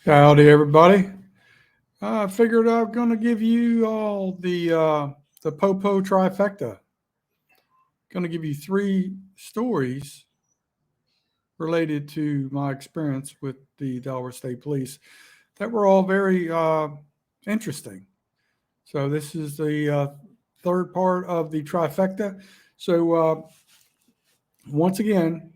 Howdy, everybody. I figured I'm going to give you all the Popo trifecta. Going to give you three stories related to my experience with the Delaware State Police that were all very interesting. So this is the third part of the trifecta. So once again,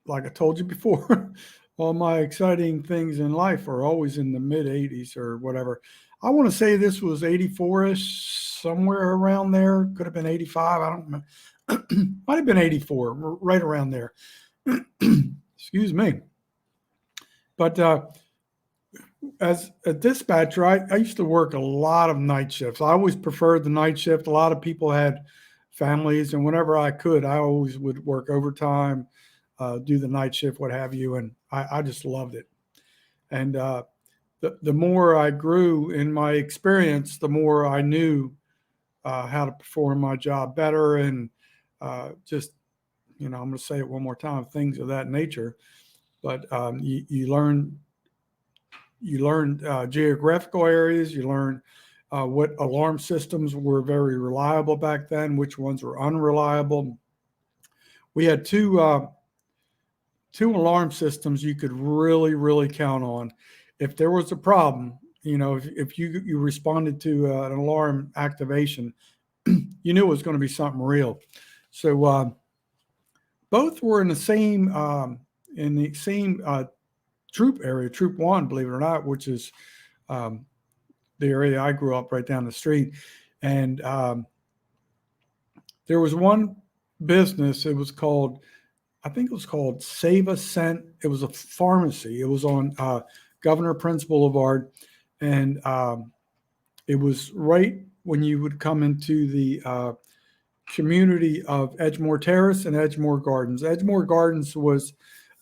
like I told you before, all my exciting things in life are always in the mid 80s or whatever. I want to say this was 84ish, somewhere around there. Could have been 85. I don't know. Might have been 84, right around there. Excuse me. But as a dispatcher, I used to work a lot of night shifts. I always preferred the night shift. A lot of people had families, and whenever I could, I always would work overtime, do the night shift, what have you, and I just loved it. And the more I grew in my experience, the more I knew how to perform my job better, and just I'm going to say it one more time, things of that nature. But you learn geographical areas. You learn what alarm systems were very reliable back then, which ones were unreliable. We had two alarm systems you could really count on. If there was a problem, if you responded to an alarm activation, you knew it was going to be something real. So both were in the same troop area, Troop One, believe it or not, which is the area I grew up right down the street. And there was one business. I think it was called Save a Cent. It was a pharmacy. It was on Governor Prince Boulevard, and it was right when you would come into the community of Edgemore Terrace and Edgemore Gardens. Edgemore Gardens was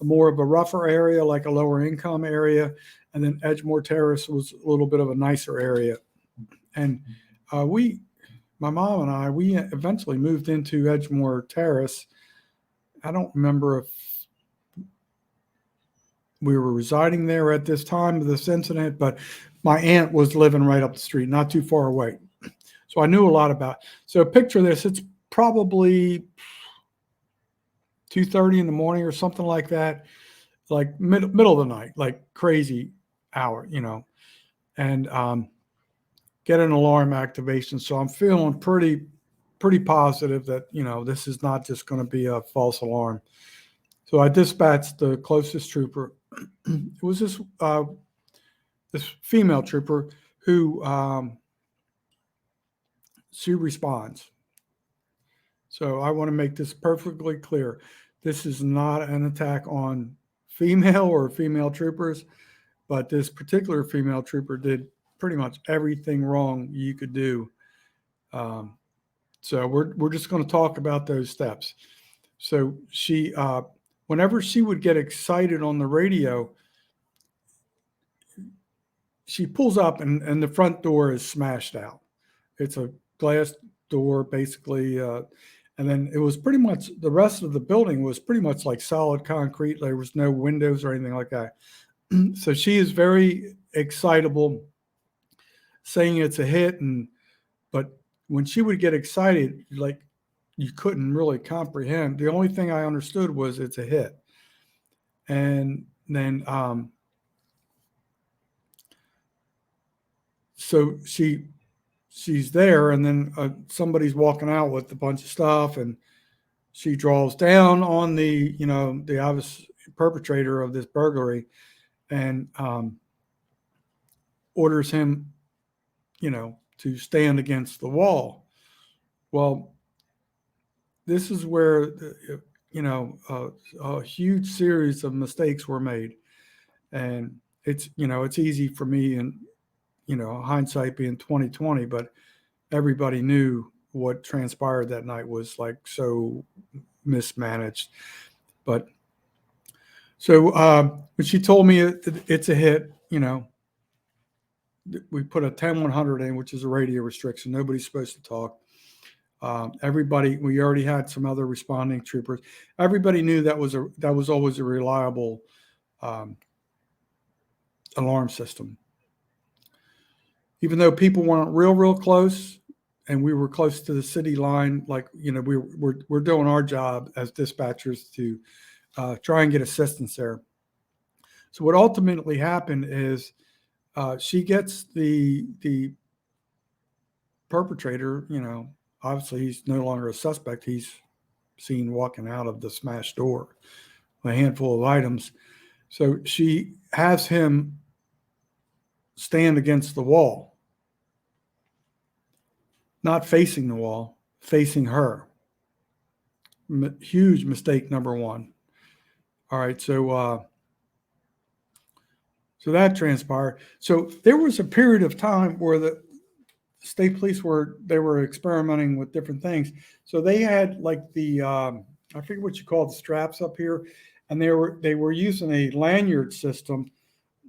more of a rougher area, like a lower income area, and then Edgemore Terrace was a little bit of a nicer area. And my mom and I, we eventually moved into Edgemore Terrace. I don't remember if we were residing there at this time of this incident, but my aunt was living right up the street, not too far away. So I knew a lot about it. So picture this, it's probably 2:30 in the morning or something like that, like middle of the night, like crazy hour, and get an alarm activation. So I'm feeling pretty positive that, this is not just going to be a false alarm. So I dispatched the closest trooper. It was this female trooper who she responds. So I want to make this perfectly clear. This is not an attack on female or female troopers, but this particular female trooper did pretty much everything wrong you could do. So we're just going to talk about those steps. So she, whenever she would get excited on the radio, she pulls up and the front door is smashed out. It's a glass door basically, and then it was pretty much the rest of the building was pretty much like solid concrete. There was no windows or anything like that. So she is very excitable, saying it's a hit, but when she would get excited, like you couldn't really comprehend. The only thing I understood was it's a hit. And then so she's there, and then somebody's walking out with a bunch of stuff, and she draws down on the obvious perpetrator of this burglary, and orders him, to stand against the wall. Well, this is where a huge series of mistakes were made, and it's easy for me, and hindsight being 2020, but everybody knew what transpired that night was like so mismanaged. But so when she told me it's a hit, we put a 10-100 in, which is a radio restriction. Nobody's supposed to talk. Everybody, we already had some other responding troopers. Everybody knew that was always a reliable alarm system. Even though people weren't real close, and we were close to the city line, like, we're doing our job as dispatchers to try and get assistance there. So what ultimately happened is she gets the perpetrator. Obviously he's no longer a suspect. He's seen walking out of the smashed door with a handful of items. So she has him stand against the wall, not facing the wall, facing her. Huge mistake number one. All right, so that transpired. So there was a period of time where the state police were experimenting with different things. So they had like the I forget what you call the straps up here, and they were using a lanyard system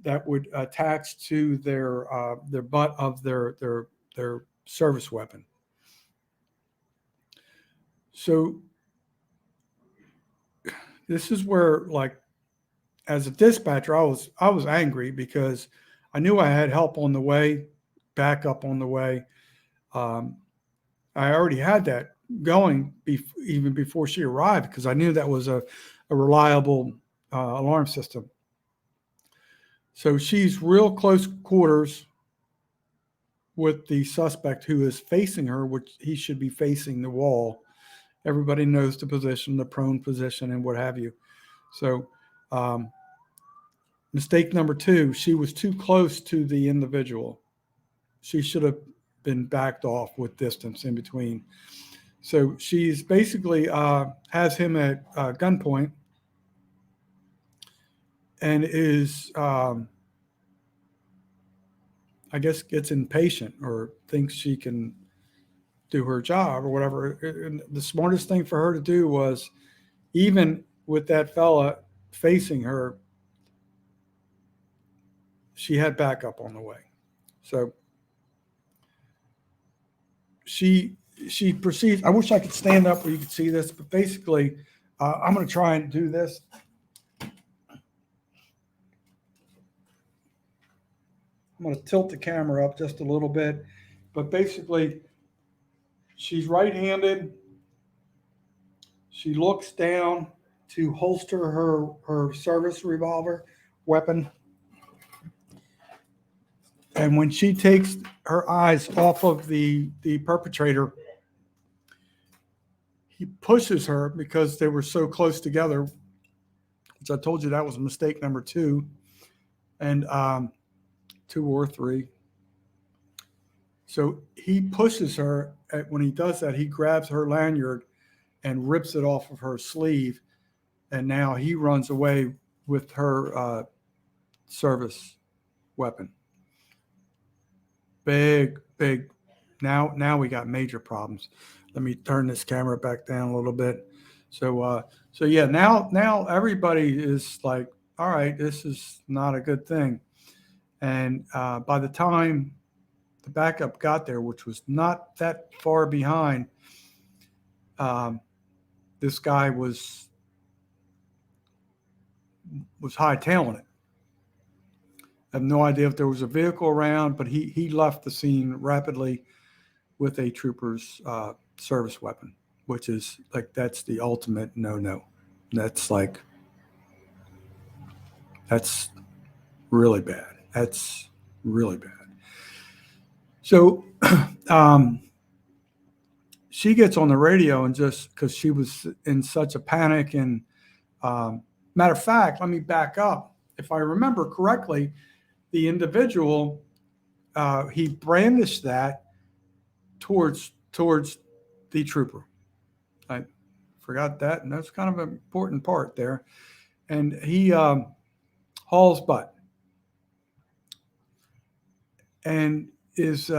that would attach to their butt of their service weapon. So this is where, like, as a dispatcher, I was angry because I knew I had help on the way, backup on the way. I already had that going even before she arrived, because I knew that was a reliable alarm system. So she's real close quarters with the suspect, who is facing her, which he should be facing the wall. Everybody knows the position, the prone position, and what have you. So mistake number two, she was too close to the individual. She should have been backed off with distance in between. So she's basically has him at gunpoint, and is, I guess, gets impatient or thinks she can do her job or whatever. And the smartest thing for her to do was, even with that fella facing her, she had backup on the way. So she proceeds. I wish I could stand up where you could see this, but basically, I'm going to try and do this. I'm going to tilt the camera up just a little bit, but basically, she's right-handed. She looks down to holster her service revolver weapon. And when she takes her eyes off of the perpetrator, he pushes her, because they were so close together, which I told you that was mistake number two, and 2 or 3. So he pushes her. When he does that, he grabs her lanyard and rips it off of her sleeve. And now he runs away with her service weapon. Big. Now we got major problems. Let me turn this camera back down a little bit. So yeah, now everybody is like, all right, this is not a good thing. And by the time the backup got there, which was not that far behind, this guy was hightailing it. I have no idea if there was a vehicle around, but he left the scene rapidly with a trooper's service weapon, which is like, that's the ultimate no. That's really bad. That's really bad. So she gets on the radio, and just because she was in such a panic, and matter of fact, let me back up. If I remember correctly, the individual, he brandished that towards the trooper. I forgot that, and that's kind of an important part there. And he hauls butt, and is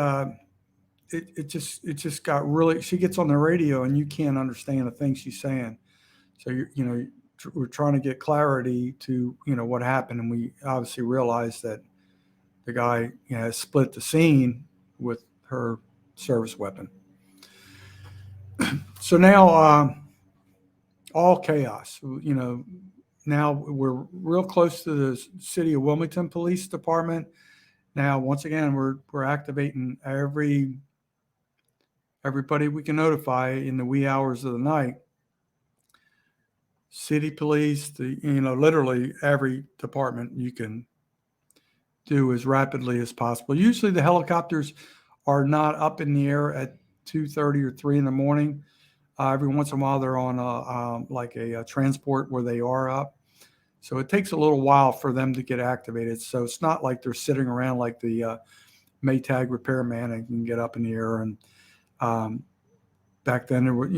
it just got really. She gets on the radio, and you can't understand the things she's saying. So we're trying to get clarity to what happened, and we obviously realized that the guy split the scene with her service weapon. So now all chaos. now we're real close to the city of Wilmington Police Department. Now, once again, we're activating everybody we can notify in the wee hours of the night. City police, literally every department you can do as rapidly as possible. Usually the helicopters are not up in the air at 2:30 or 3 in the morning. Every once in a while they're on a transport where they are up. So it takes a little while for them to get activated. So it's not like they're sitting around like the Maytag repairman and can get up in the air. And back then there were,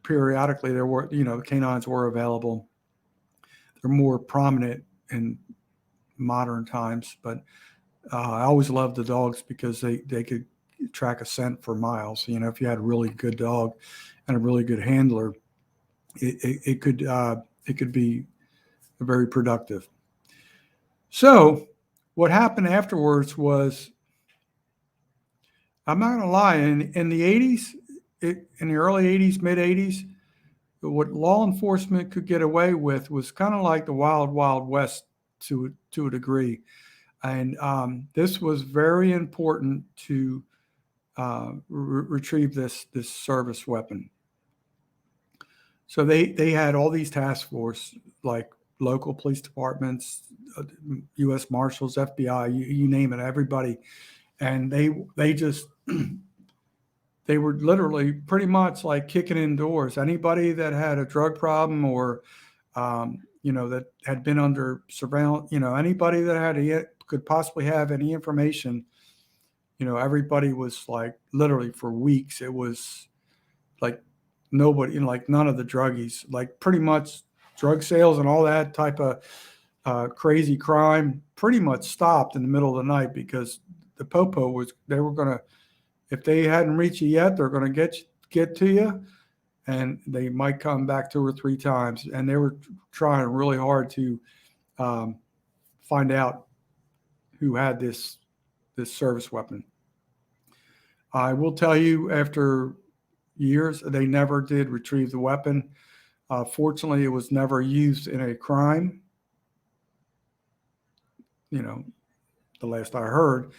periodically there were, canines were available. They're more prominent in modern times, but I always loved the dogs because they could track a scent for miles. If you had a really good dog and a really good handler, it could be very productive. So what happened afterwards was, I'm not going to lie, in the 80s, in the early 80s, mid 80s, what law enforcement could get away with was kind of like the wild, wild west to a degree. And this was very important to retrieve this service weapon. So they had all these task force, like local police departments, U.S. Marshals, FBI, you name it, everybody, and they just they were literally pretty much like kicking in doors. Anybody that had a drug problem or that had been under surveillance, anybody that could possibly have any information, everybody was like, literally for weeks, it was like nobody, like none of the druggies, like pretty much drug sales and all that type of crazy crime pretty much stopped in the middle of the night, because the popo they were going to, if they hadn't reached you yet, they're going to get to you, and they might come back 2 or 3 times. And they were trying really hard to find out who had this service weapon. I will tell you, after years, they never did retrieve the weapon. Fortunately, it was never used in a crime. The last I heard,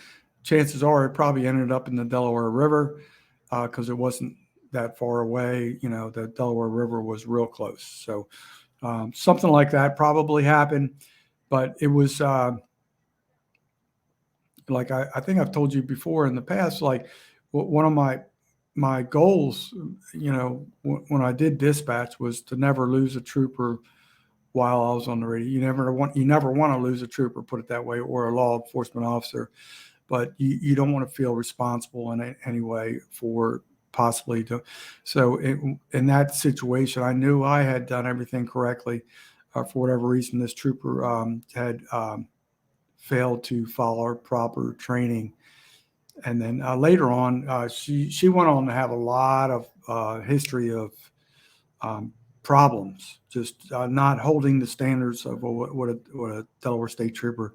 chances are it probably ended up in the Delaware River, because it wasn't that far away. The Delaware River was real close. So something like that probably happened, but it was like I think I've told you before in the past, like one of my goals, when I did dispatch, was to never lose a trooper while I was on the radio. You never want to lose a trooper, put it that way, or a law enforcement officer, but you don't want to feel responsible in any way for possibly to. So in that situation, I knew I had done everything correctly. For whatever reason, this trooper had failed to follow proper training. And then later on, she went on to have a lot of history of problems, just not holding the standards of what a Delaware State Trooper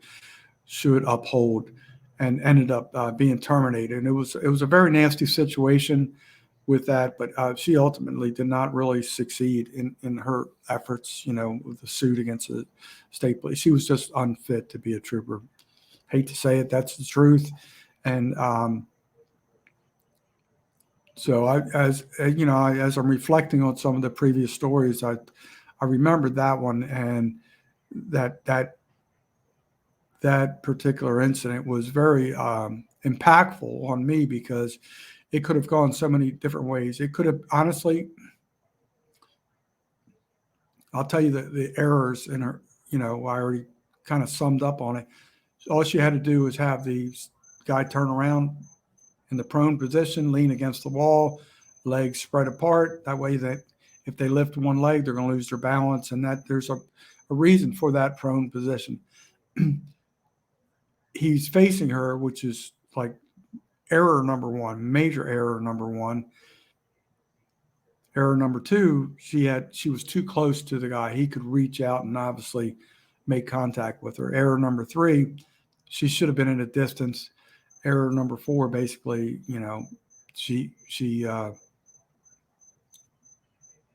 should uphold, and ended up being terminated. And it was a very nasty situation with that, but she ultimately did not really succeed in her efforts, with the suit against the state police. She was just unfit to be a trooper. Hate to say it, that's the truth. And so as I'm reflecting on some of the previous stories, I remembered that one, and that particular incident was very impactful on me, because it could have gone so many different ways. It could have, honestly, I'll tell you the errors in her, I already kind of summed up on it. All she had to do was have the guy turn around in the prone position, lean against the wall, legs spread apart. That way, that if they lift one leg, they're going to lose their balance, and that there's a reason for that prone position. He's facing her, which is like error number one, major error number one. Error number two, she was too close to the guy. He could reach out and obviously make contact with her. Error number three, she should have been at a distance. Error number four, basically, she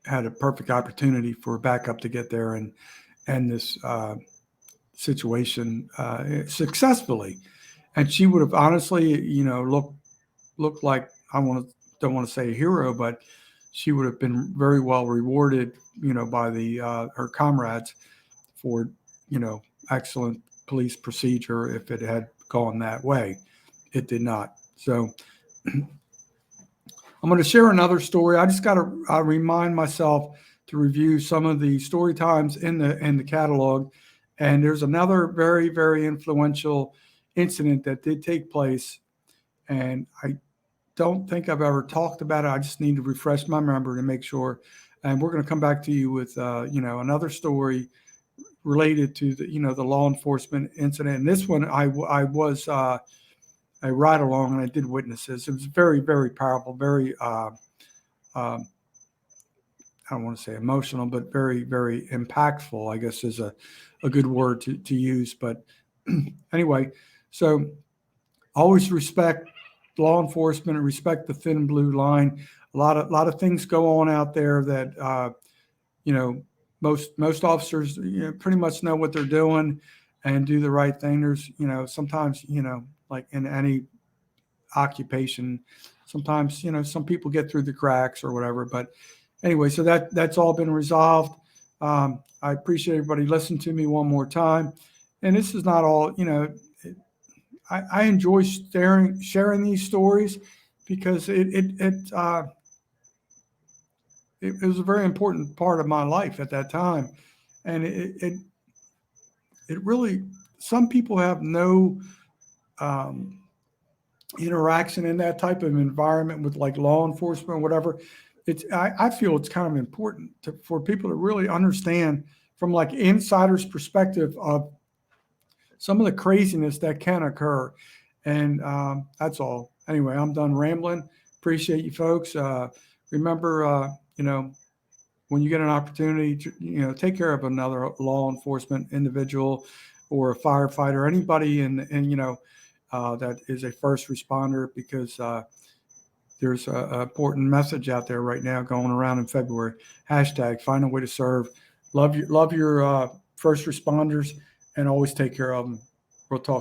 had a perfect opportunity for backup to get there and end this situation successfully. And she would have honestly, looked like, don't want to say a hero, but she would have been very well rewarded, by her comrades for, excellent police procedure if it had gone that way. It did not. So I'm going to share another story. I just got to remind myself to review some of the story times in the catalog. And there's another very, very influential incident that did take place. And I don't think I've ever talked about it. I just need to refresh my memory to make sure. And we're going to come back to you with, another story related to the law enforcement incident. And this one, I was a ride along, and I did witness this. It was very, very powerful, very, I don't want to say emotional, but very, very impactful, I guess is a good word to use. But anyway, so always respect law enforcement and respect the thin blue line. A lot of things go on out there that, most officers, pretty much know what they're doing and do the right thing. There's, sometimes, like in any occupation, sometimes, some people get through the cracks or whatever. But anyway, so that's all been resolved. I appreciate everybody listening to me one more time. And this is not all, I enjoy sharing these stories because it was a very important part of my life at that time. And it really, some people have no interaction in that type of environment with like law enforcement or whatever. I feel it's kind of important for people to really understand from like insider's perspective of some of the craziness that can occur. And that's all. Anyway, I'm done rambling. Appreciate you folks. Remember, when you get an opportunity to, take care of another law enforcement individual or a firefighter, anybody that is a first responder, because there's an important message out there right now going around in February. # find a way to serve. Love your first responders, and always take care of them. We'll talk.